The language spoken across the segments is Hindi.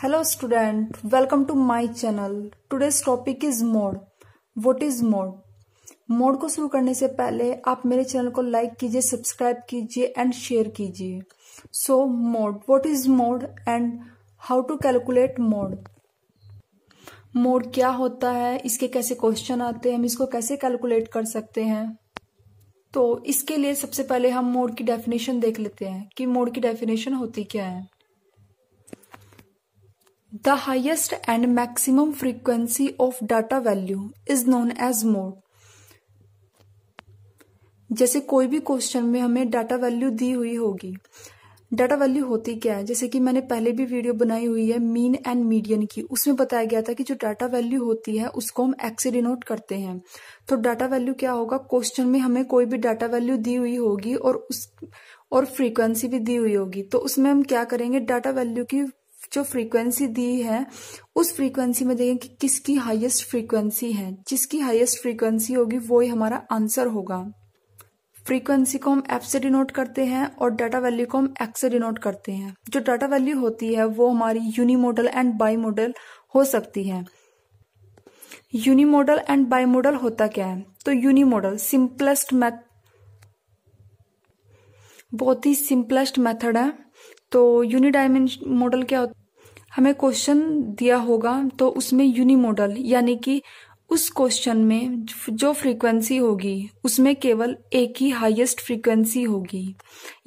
Hello student, welcome to my channel. Today's topic is mode. What is mode? Mode को शुरू करने से पहले आप मेरे चैनल को लाइक कीजिए, सब्सक्राइब कीजिए एंड शेयर कीजिए. So mode, what is mode and how to calculate mode. Mode क्या होता है, इसके कैसे क्वेश्चन आते हैं, हम इसको कैसे कैलकुलेट कर सकते हैं. तो इसके लिए सबसे पहले हम मोड की डेफिनेशन देख लेते हैं कि मोड की डेफिनेशन होती क्या है. The highest and maximum frequency of data value is known as mode. जैसे कोई भी क्वेश्चन में हमें डाटा वैल्यू दी हुई होगी. डाटा वैल्यू होती क्या है, जैसे कि मैंने पहले भी वीडियो बनाई हुई है मीन एंड मीडियन की, उसमें बताया गया था कि जो डाटा वैल्यू होती है उसको हम एक्स से डिनोट करते हैं. तो डाटा वैल्यू क्या होगा, क्वेश्चन में हमें कोई भी डाटा वैल्यू दी हुई होगी और फ्रीक्वेंसी भी दी हुई होगी. तो उसमें हम क्या करेंगे, डाटा वैल्यू की जो फ्रीक्वेंसी दी है उस फ्रीक्वेंसी में देखेंगे कि किसकी हाईएस्ट फ्रीक्वेंसी है. जिसकी हाईएस्ट फ्रीक्वेंसी होगी वो ही हमारा आंसर होगा. फ्रीक्वेंसी को हम एफ से डिनोट करते हैं और डाटा वैल्यू को हम एक्स से डिनोट करते हैं. जो डाटा वैल्यू होती है वो हमारी यूनिमोडल एंड बाईमोडल हो सकती है. यूनिमोडल एंड बाईमोडल होता क्या है, तो यूनिमोडल बहुत ही सिंपलेस्ट मेथड है. तो यूनिडायमेंशन मॉडल क्या होता है, हमें क्वेश्चन दिया होगा तो उसमें यूनिमोडल यानी कि उस क्वेश्चन में जो फ्रीक्वेंसी होगी उसमें केवल एक ही हाईएस्ट फ्रीक्वेंसी होगी.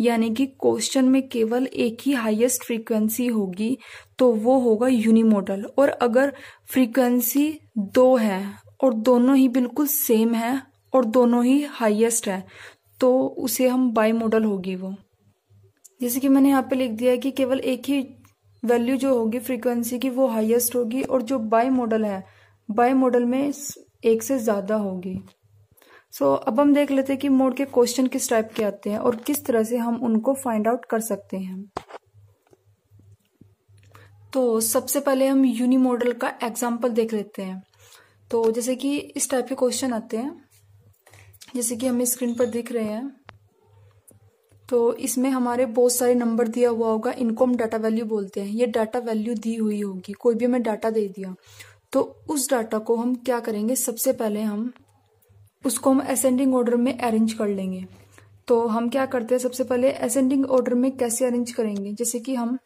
यानी कि क्वेश्चन में केवल एक ही हाईएस्ट फ्रीक्वेंसी होगी तो वो होगा यूनिमोडल. और अगर फ्रीक्वेंसी दो है और दोनों ही बिल्कुल सेम है और दोनों ही हाईएस्ट है तो उसे हम बाईमोडल होगी वो. जैसे कि मैंने यहाँ पे लिख दिया है कि केवल एक ही वैल्यू जो होगी फ्रीक्वेंसी की वो हाईएस्ट होगी और जो बाई मॉडल है बाई मॉडल में एक से ज्यादा होगी. सो अब हम देख लेते हैं कि मोड के क्वेश्चन किस टाइप के आते हैं और किस तरह से हम उनको फाइंड आउट कर सकते हैं. तो सबसे पहले हम यूनिमोडल का एग्जाम्पल देख लेते हैं. तो जैसे कि इस टाइप के क्वेश्चन आते हैं जैसे कि हमें स्क्रीन पर दिख रहे हैं. तो इसमें हमारे बहुत सारे नंबर दिया हुआ होगा, इनको हम डाटा वैल्यू बोलते हैं. ये डाटा वैल्यू दी हुई होगी, कोई भी हमें डाटा दे दिया तो उस डाटा को हम क्या करेंगे, सबसे पहले हम उसको हम असेंडिंग ऑर्डर में अरेंज कर लेंगे. तो हम क्या करते हैं, सबसे पहले असेंडिंग ऑर्डर में कैसे अरेंज करेंगे, जैसे कि हम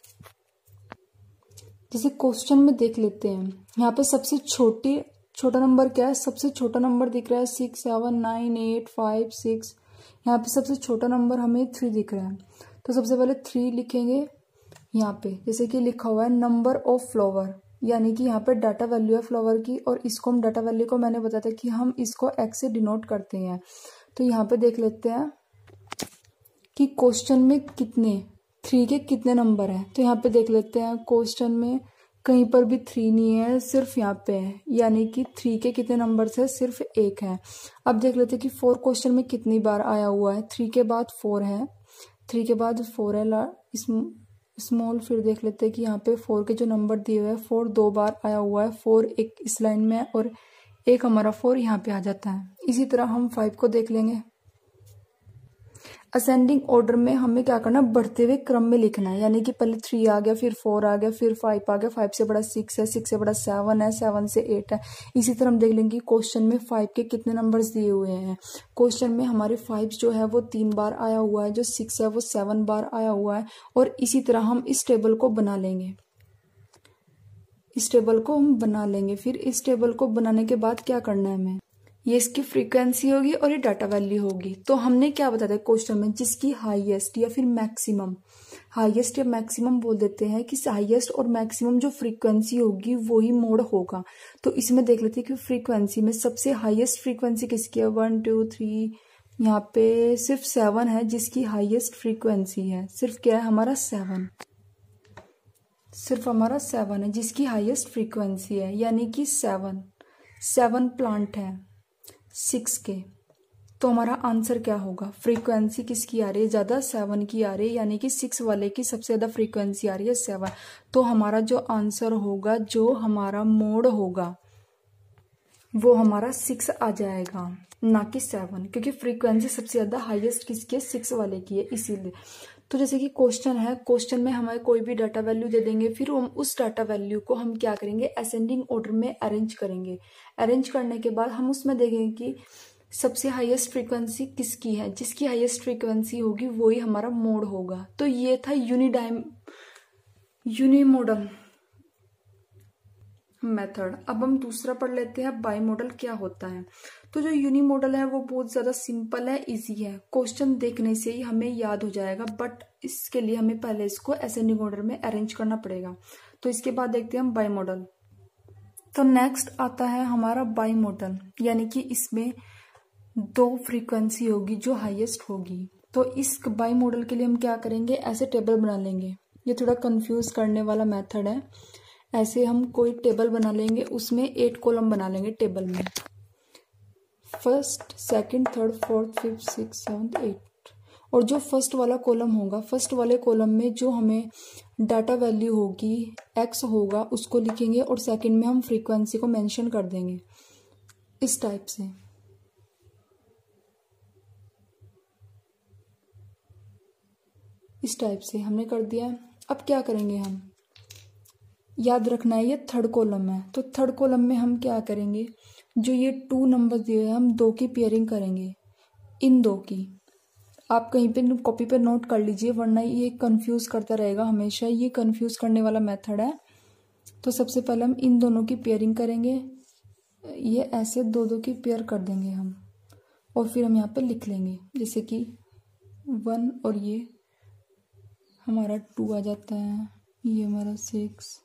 क्वेश्चन में देख लेते हैं. यहाँ पे सबसे छोटा नंबर क्या है, सबसे छोटा नंबर दिख रहा है 6 7 9 8 5 6. यहाँ पे सबसे छोटा नंबर हमें 3 दिख रहा है. तो सबसे पहले 3 लिखेंगे यहाँ पे, जैसे कि लिखा हुआ है नंबर ऑफ फ्लावर, यानी कि यहाँ पे डाटा वैल्यू है फ्लावर की और इसको हम डाटा वैल्यू को मैंने बताया था कि हम इसको एक्स से डिनोट करते हैं. तो यहाँ पे देख लेते हैं कि क्वेश्चन में 3 के कितने नंबर है. तो यहाँ पे देख लेते हैं क्वेश्चन में कहीं पर भी 3 नहीं है, सिर्फ यहाँ पे है, यानी कि 3 के कितने नंबर है, सिर्फ 1 है. अब देख लेते हैं कि 4 क्वेश्चन में कितनी बार आया हुआ है. 3 के बाद 4 है, 3 के बाद 4 है स्मॉल. फिर देख लेते हैं कि यहाँ पे 4 के जो नंबर दिए हुए हैं 4 2 बार आया हुआ है. 4 एक इस लाइन में है और एक हमारा 4 यहाँ पे आ जाता है. इसी तरह हम 5 को देख लेंगे. असेंडिंग ऑर्डर में हमें क्या करना, बढ़ते हुए क्रम में लिखना है. यानी कि पहले 3 आ गया, फिर 4 आ गया, फिर 5 आ गया, 5 से बड़ा 6 है, 6 से बड़ा 7 है, 7 से 8 है. इसी तरह हम देख लेंगे कि क्वेश्चन में 5 के कितने नंबर्स दिए हुए हैं. क्वेश्चन में हमारे 5 जो है वो 3 बार आया हुआ है, जो 6 है वो 7 बार आया हुआ है. और इसी तरह हम इस टेबल को बना लेंगे. फिर इस टेबल को बनाने के बाद क्या करना है हमें, ये इसकी फ्रीक्वेंसी होगी और ये डाटा वैल्यू होगी. तो हमने क्या बताया क्वेश्चन में, जिसकी हाईएस्ट या फिर मैक्सिमम, हाईएस्ट या मैक्सिमम बोल देते हैं कि हाईएस्ट और मैक्सिमम जो फ्रीक्वेंसी होगी वो ही मोड होगा. तो इसमें देख लेते हैं कि फ्रीक्वेंसी में सबसे हाईएस्ट फ्रीक्वेंसी किसकी है, 1 2 3. यहाँ पे सिर्फ 7 है जिसकी हाईएस्ट फ्रीक्वेंसी है. सिर्फ क्या है हमारा 7, सिर्फ हमारा 7 है जिसकी हाईएस्ट फ्रीक्वेंसी है. यानी कि 7 प्लांट है 6 के. तो हमारा आंसर क्या होगा, फ्रीक्वेंसी किसकी आ रही है ज्यादा, 7 की आ रही है. यानी कि 6 वाले की सबसे ज्यादा फ्रीक्वेंसी आ रही है 7. तो हमारा जो आंसर होगा, जो हमारा मोड होगा वो हमारा 6 आ जाएगा, ना कि 7, क्योंकि फ्रीक्वेंसी सबसे ज्यादा हाईएस्ट किसकी है, 6 वाले की है इसीलिए. तो जैसे कि क्वेश्चन है, क्वेश्चन में हमें कोई भी डाटा वैल्यू दे देंगे, फिर हम उस डाटा वैल्यू को हम क्या करेंगे, असेंडिंग ऑर्डर में अरेंज करेंगे। अरेंज करने के बाद हम उसमें देखेंगे कि सबसे हाईएस्ट फ्रीक्वेंसी किसकी है, जिसकी हाईएस्ट फ्रीक्वेंसी होगी वही हमारा मोड होगा। तो ये था यूनिमोडल मेथड। अब हम दूसरा पढ़ लेते हैं बाई मॉडल क्या होता है। तो जो यूनिमोडल है वो बहुत ज्यादा सिंपल है, इजी है, क्वेश्चन देखने से ही हमें याद हो जाएगा, बट इसके लिए हमें पहले इसको असेंडिंग ऑर्डर में अरेंज करना पड़ेगा। तो इसके बाद देखते हैं हम बाई मॉडल। तो नेक्स्ट आता है हमारा बाई मॉडल, यानी कि इसमें 2 फ्रीक्वेंसी होगी जो हाईएस्ट होगी। तो इस बाई मॉडल के लिए हम क्या करेंगे, ऐसे टेबल बना लेंगे। ये थोड़ा कंफ्यूज करने वाला मेथड है। ऐसे हम कोई टेबल बना लेंगे, उसमें 8 कॉलम बना लेंगे टेबल में, first, second, third, fourth, fifth, six, seventh, 8। और जो फर्स्ट वाला कॉलम होगा, फर्स्ट वाले कॉलम में जो हमें डाटा वैल्यू होगी x होगा उसको लिखेंगे, और सेकंड में हम फ्रीक्वेंसी को मेंशन कर देंगे इस टाइप से। इस टाइप से हमने कर दिया। अब क्या करेंगे, हम याद रखना है ये थर्ड कॉलम है, तो थर्ड कॉलम में हम क्या करेंगे, जो ये 2 नंबर दिए हैं हम 2 की पेयरिंग करेंगे, इन 2 की। आप कहीं पे कॉपी पे नोट कर लीजिए, वरना ये कंफ्यूज करता रहेगा हमेशा, ये कंफ्यूज करने वाला मेथड है। तो सबसे पहले हम इन दोनों की पेयरिंग करेंगे, ये ऐसे 2-2 की पेयर कर देंगे हम, और फिर हम यहाँ पे लिख लेंगे, जैसे कि 1 और ये हमारा 2 आ जाता है, ये हमारा 6,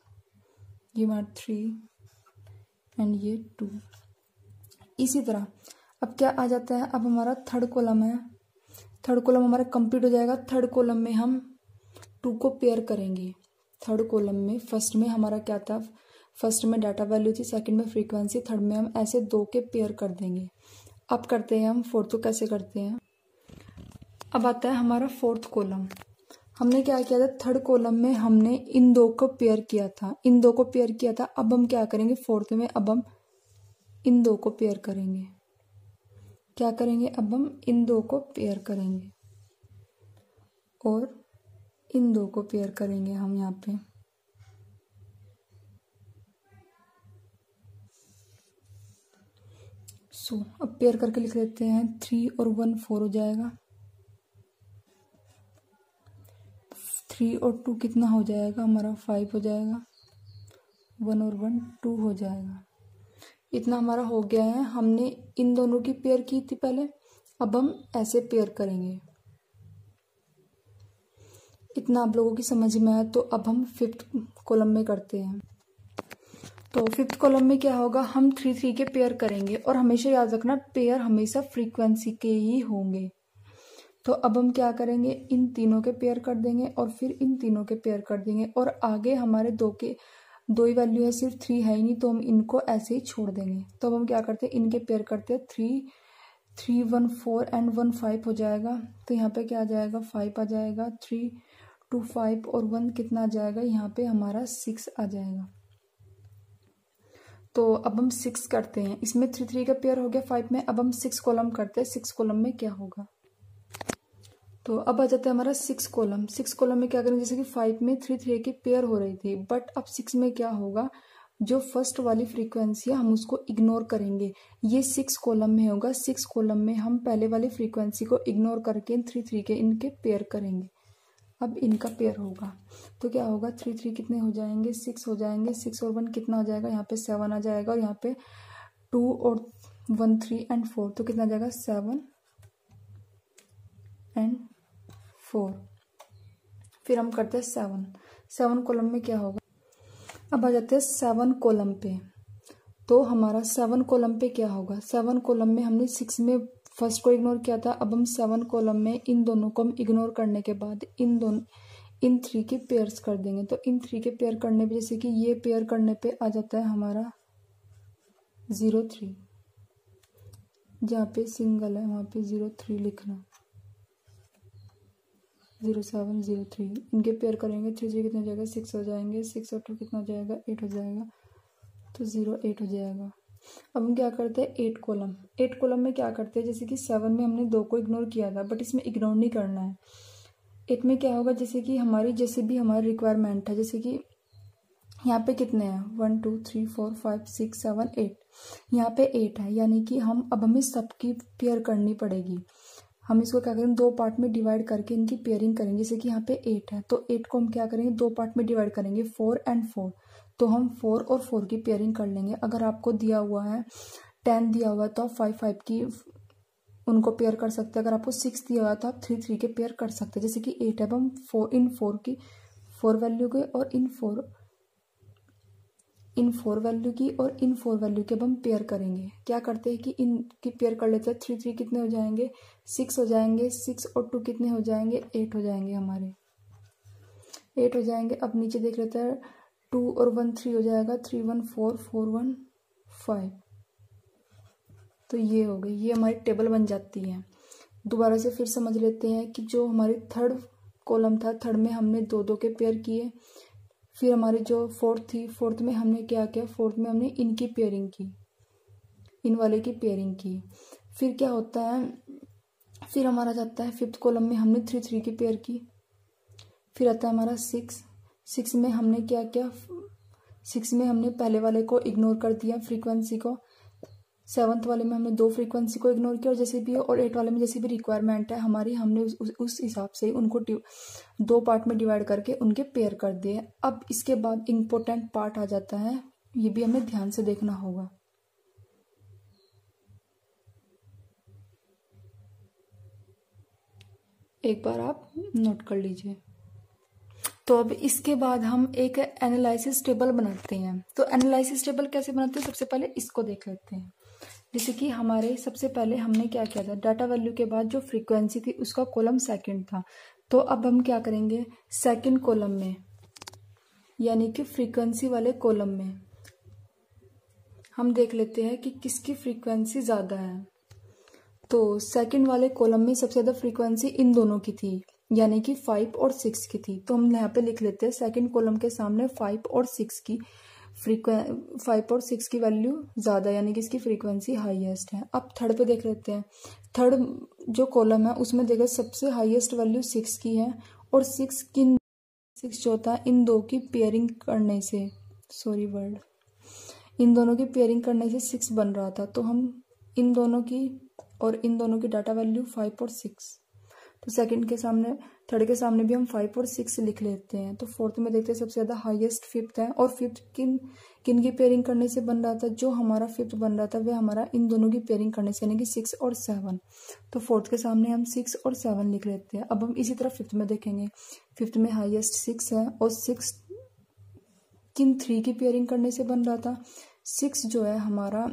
ये हमारा 3 एंड ये 2। इसी तरह अब क्या आ जाता है, अब हमारा थर्ड कॉलम है, थर्ड कॉलम हमारा कंप्लीट हो जाएगा। थर्ड कॉलम में हम 2 को पेयर करेंगे। थर्ड कॉलम में फर्स्ट में हमारा क्या था, फर्स्ट में डाटा वैल्यू थी, सेकंड में फ्रीक्वेंसी, थर्ड में हम ऐसे 2 के पेयर कर देंगे। अब करते हैं हम फोर्थ को कैसे करते हैं। अब आता है हमारा फोर्थ कॉलम। हमने क्या किया था, थर्ड कॉलम में हमने इन 2 को पेयर किया था, इन 2 को पेयर किया था। अब हम क्या करेंगे फोर्थ में, अब हम इन 2 को पेयर करेंगे। क्या करेंगे, अब हम इन 2 को पेयर करेंगे और इन 2 को पेयर करेंगे हम यहाँ पे। अब पेयर करके लिख लेते हैं, 3 और 1 4 हो जाएगा, 3 और 2 कितना हो जाएगा हमारा 5 हो जाएगा, 1 और 1 2 हो जाएगा। इतना हमारा हो गया है। हमने इन दोनों की पेयर की थी पहले, अब हम ऐसे पेयर करेंगे। इतना आप लोगों की समझ में आया। तो अब हम फिफ्थ कॉलम में करते हैं। तो फिफ्थ कॉलम में क्या होगा, हम 3-3 के पेयर करेंगे, और हमेशा याद रखना पेयर हमेशा फ्रीक्वेंसी के ही होंगे। तो अब हम क्या करेंगे, इन तीनों के पेयर कर देंगे और फिर इन तीनों के पेयर कर देंगे, और आगे हमारे 2 ही वैल्यू है, सिर्फ 3 है ही नहीं, तो हम इनको ऐसे ही छोड़ देंगे। तो अब हम क्या करते हैं, इनके पेयर करते हैं, 3 1 4 एंड 1 5 हो जाएगा। तो यहाँ पे क्या आ जाएगा, 5 आ जाएगा, 3 2 5 और 1 कितना आ जाएगा, यहाँ पे हमारा 6 आ जाएगा। तो अब हम 6 करते हैं, इसमें 3 का पेयर हो गया 5 में। अब हम 6 कॉलम करते हैं, 6 कॉलम में क्या होगा, तो अब आ जाता है हमारा 6 कॉलम। 6 कॉलम में क्या करेंगे, जैसे कि 5 में 3 की पेयर हो रही थी, बट अब 6 में क्या होगा, जो फर्स्ट वाली फ्रीक्वेंसी है हम उसको इग्नोर करेंगे। ये 6 कॉलम में होगा, 6 कॉलम में हम पहले वाली फ्रीक्वेंसी को इग्नोर करके 3 के इनके पेयर करेंगे। अब इनका पेयर होगा तो क्या होगा, 3 कितने हो जाएंगे, 6 हो जाएंगे, 6 और 1 कितना हो जाएगा, यहाँ पे 7 आ जाएगा, और यहाँ पे 2 और 1 3 एंड 4, तो कितना आ जाएगा 7 एंड 4। फिर हम करते हैं 7 कॉलम में क्या होगा। अब आ जाते हैं 7 कॉलम पे। तो हमारा 7 कॉलम पे क्या होगा, 7 कॉलम में हमने 6 में फर्स्ट को इग्नोर किया था, अब हम 7 कॉलम में इन दोनों को हम इग्नोर करने के बाद इन 3 के पेयर्स कर देंगे। तो इन 3 के पेयर करने पे, जैसे कि ये पेयर करने पे आ जाता है हमारा 0 3, जहाँ पे सिंगल है वहाँ पे 0 3 लिखना, 0 7 0 3। इनके पेयर करेंगे, 3 कितना हो जाएगा, 6 हो जाएंगे, 6 और 2 कितना हो जाएगा, 8 हो जाएगा, तो 0 8 हो जाएगा। अब हम क्या करते हैं, 8 कॉलम में क्या करते हैं, जैसे कि 7 में हमने 2 को इग्नोर किया था, बट इसमें इग्नोर नहीं करना है। 8 में क्या होगा, जैसे कि जैसे भी हमारी रिक्वायरमेंट है, जैसे कि यहाँ पे कितने हैं 1 2 3 4 5 6 7 8, यहाँ पे 8 है, यानी कि अब हमें सबकी पेयर करनी पड़ेगी। हम इसको क्या करेंगे, 2 पार्ट में डिवाइड करके इनकी पेयरिंग करेंगे। जैसे कि यहाँ पे 8 है तो 8 को हम क्या करेंगे, 2 पार्ट में डिवाइड करेंगे 4 and 4, तो हम 4 और 4 की पेयरिंग कर लेंगे। अगर आपको दिया हुआ है 10 दिया हुआ है तो आप 5 5 की उनको पेयर कर सकते हैं। अगर आपको 6 दिया हुआ है तो आप 3 3 के पेयर कर सकते हैं। जैसे कि 8 है, अब हम 4 की 4 वैल्यू के और इन 4 वैल्यू की और इन 4 वैल्यू के अब हम पेयर करेंगे। क्या करते हैं कि इनकी पेयर कर लेते हैं। 3 3 कितने हो जाएंगे, 6 हो जाएंगे। 6 और 2 कितने हो जाएंगे, 8 हो जाएंगे, हमारे 8 हो जाएंगे। अब नीचे देख लेते हैं, 2 और 1 3 हो जाएगा, 3 1 4 4 1 5। तो ये हो गई, ये हमारी टेबल बन जाती है। दोबारा से फिर समझ लेते हैं कि जो हमारी थर्ड कॉलम था, थर्ड में हमने 2 2 के पेयर किए। फिर हमारी जो फोर्थ थी, फोर्थ में हमने क्या किया, फोर्थ में हमने इनकी पेयरिंग की, इन वाले की पेयरिंग की। फिर क्या होता है, फिर हमारा जाता है फिफ्थ कॉलम में हमने 3 3 की पेयर की। फिर आता है हमारा 6 में हमने क्या किया, 6 में हमने पहले वाले को इग्नोर कर दिया फ्रीक्वेंसी को। 7th वाले में हमने 2 फ्रीक्वेंसी को इग्नोर किया, और जैसे भी और 8 वाले में जैसे भी रिक्वायरमेंट है हमारी, हमने उस हिसाब से उनको 2 पार्ट में डिवाइड करके उनके पेयर कर दिए। अब इसके बाद इम्पोर्टेंट पार्ट आ जाता है, ये भी हमें ध्यान से देखना होगा। एक बार आप नोट कर लीजिए। तो अब इसके बाद हम एक एनालिसिस टेबल बनाते हैं। तो एनालिसिस टेबल कैसे बनाते हैं, सबसे पहले इसको देख लेते हैं। जैसे कि हमारे सबसे पहले हमने क्या किया था, डाटा वैल्यू के बाद जो फ्रीक्वेंसी थी उसका कॉलम सेकंड था। तो अब हम क्या करेंगे, सेकंड कॉलम में यानी कि फ्रीक्वेंसी वाले कॉलम में हम देख लेते हैं कि किसकी फ्रीक्वेंसी ज़्यादा है। तो सेकंड वाले कॉलम में सबसे ज़्यादा फ्रीक्वेंसी इन दोनों की थी, यानी कि 5 और 6 की थी। तो हम यहाँ पे लिख लेते हैं सेकंड कॉलम के सामने 5 और 6 की 5 और 6 की वैल्यू ज़्यादा, यानी कि इसकी फ्रीक्वेंसी हाईएस्ट है। अब थर्ड पे देख लेते हैं। थर्ड जो कॉलम है उसमें देखो सबसे हाईएस्ट वैल्यू 6 की है, और 6 जो होता है इन दो की पेयरिंग करने से, इन दोनों की पेयरिंग करने से 6 बन रहा था। तो हम इन दोनों की और इन दोनों की डाटा वैल्यू 5 और 6, तो सेकंड के सामने थर्ड के सामने भी हम 5 और 6 लिख लेते हैं। तो फोर्थ में देखते हैं सबसे ज़्यादा हाईएस्ट फिफ्थ है, और फिफ्थ किन की पेयरिंग करने से बन रहा था, जो हमारा फिफ्थ बन रहा था वह हमारा इन दोनों की पेयरिंग करने से, यानी कि 6 और 7। तो फोर्थ के सामने हम 6 और 7 लिख लेते हैं। अब हम इसी तरह फिफ्थ में देखेंगे, फिफ्थ में हाईएस्ट 6 है, और 6 किन 3 की पेयरिंग करने से बन रहा था, 6 जो है हमारा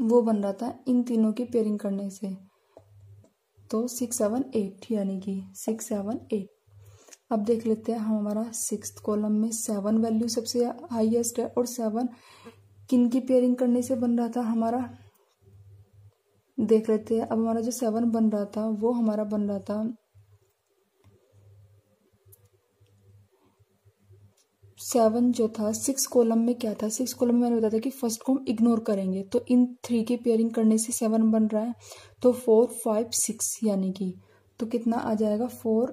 वो बन रहा था इन तीनों की पेयरिंग करने से। तो 6 7 8, यानी कि 6 7 8। अब देख लेते हैं हमारा 6th कॉलम में 7 वैल्यू सबसे हाईएस्ट है, और 7 किन की पेयरिंग करने से बन रहा था हमारा, देख लेते हैं। अब हमारा जो 7 बन रहा था वो हमारा बन रहा था 7 जो था 6 कॉलम में क्या था, 6 कॉलम में मैंने बताया था कि फर्स्ट को हम इग्नोर करेंगे। तो इन 3 की पेयरिंग करने से 7 बन रहा है, तो 4 5 6, यानी कि तो कितना आ जाएगा 4,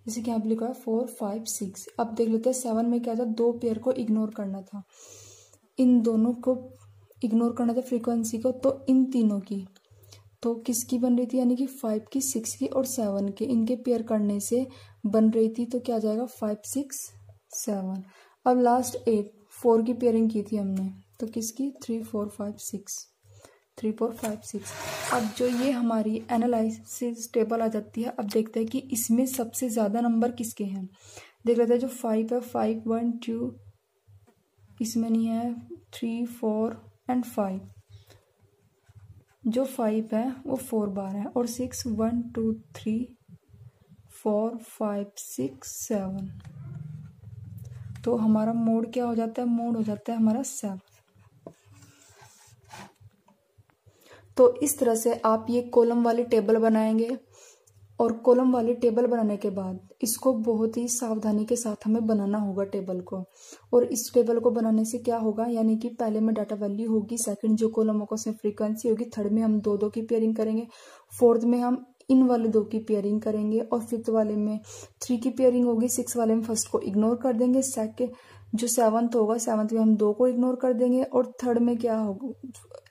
जैसे कि यहाँ पे लिखा है 4 5 6। अब देख लेते हैं 7 में क्या था, 2 पेयर को इग्नोर करना था, इन दोनों को इग्नोर करना था फ्रीक्वेंसी को। तो इन तीनों की तो किसकी बन रही थी, यानी कि 5 की 6 की और 7 के, इनके पेयर करने से बन रही थी। तो क्या आ जाएगा 5 6 7। अब लास्ट 8 4 की पेयरिंग की थी हमने, तो किसकी 3 4 5 6 3 4 5 6। अब जो ये हमारी एनालिसिस टेबल आ जाती है, अब देखते हैं कि इसमें सबसे ज़्यादा नंबर किसके हैं। देख लेते हैं जो 5 है, 5 1 2 इसमें नहीं है, 3 4 एंड 5। जो 5 है वो 4 बार है, और 6 1 2 3 4 5 6 7। तो हमारा मोड क्या हो जाता है, मोड हो जाता है हमारा 7। तो इस तरह से आप ये कॉलम वाली टेबल बनाएंगे, और कॉलम वाली टेबल बनाने के बाद इसको बहुत ही सावधानी के साथ हमें बनाना होगा टेबल को। और इस टेबल को बनाने से क्या होगा, यानी कि पहले में डाटा वैल्यू होगी, सेकंड जो कॉलम होगा उसमें फ्रीक्वेंसी होगी, थर्ड में हम 2 2 की पेयरिंग करेंगे, फोर्थ में हम इन वाले 2 की पेयरिंग करेंगे और 5th वाले में 3 की पेयरिंग होगी, 6 वाले में फर्स्ट को इग्नोर कर देंगे, सेकंड जो 7th होगा 7th में हम 2 को इग्नोर कर देंगे और थर्ड में क्या होगा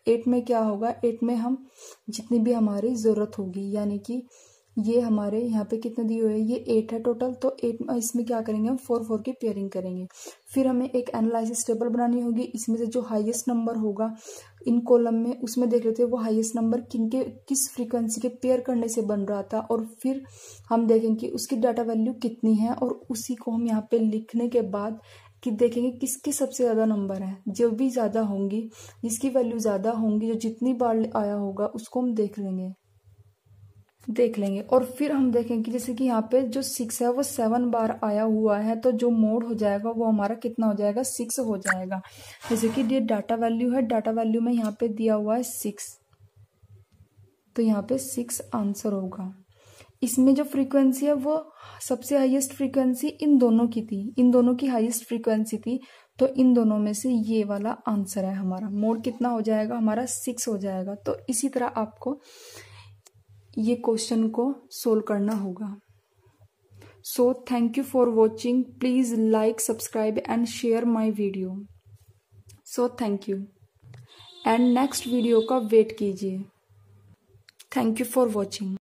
8 में क्या होगा 8 में हम जितनी भी हमारी ज़रूरत होगी, यानी कि ये हमारे यहाँ पे कितने दिए हुए हैं, ये 8 है टोटल, तो 8 इसमें क्या करेंगे हम 4 की पेयरिंग करेंगे। फिर हमें एक एनालिसिस टेबल बनानी होगी, इसमें से जो हाईएस्ट नंबर होगा इन कॉलम में उसमें देख लेते हैं वो हाईएस्ट नंबर किस फ्रीक्वेंसी के पेयर करने से बन रहा था, और फिर हम देखेंगे कि उसकी डाटा वैल्यू कितनी है और उसी को हम यहाँ पे लिखने के बाद कि देखेंगे किसके सबसे ज़्यादा नंबर है, जो भी ज़्यादा होंगी, जिसकी वैल्यू ज़्यादा होंगी, जो जितनी बार आया होगा उसको हम देख लेंगे और फिर हम देखेंगे जैसे कि यहाँ पे जो 6 है वो 7 बार आया हुआ है, तो जो मोड हो जाएगा वो हमारा कितना हो जाएगा 6 हो जाएगा। जैसे कि ये डाटा वैल्यू है, डाटा वैल्यू में यहाँ पे दिया हुआ है 6, तो यहाँ पे 6 आंसर होगा। इसमें जो फ्रीक्वेंसी है वो सबसे हाईएस्ट फ्रीक्वेंसी इन दोनों की थी, इन दोनों की हाईएस्ट फ्रीक्वेंसी थी, तो इन दोनों में से ये वाला आंसर है हमारा। मोड कितना हो जाएगा हमारा 6 हो जाएगा। तो इसी तरह आपको ये क्वेश्चन को सोल्व करना होगा। So thank you for watching, please like subscribe and share my video. So thank you and next video का वेट कीजिए। Thank you for watching.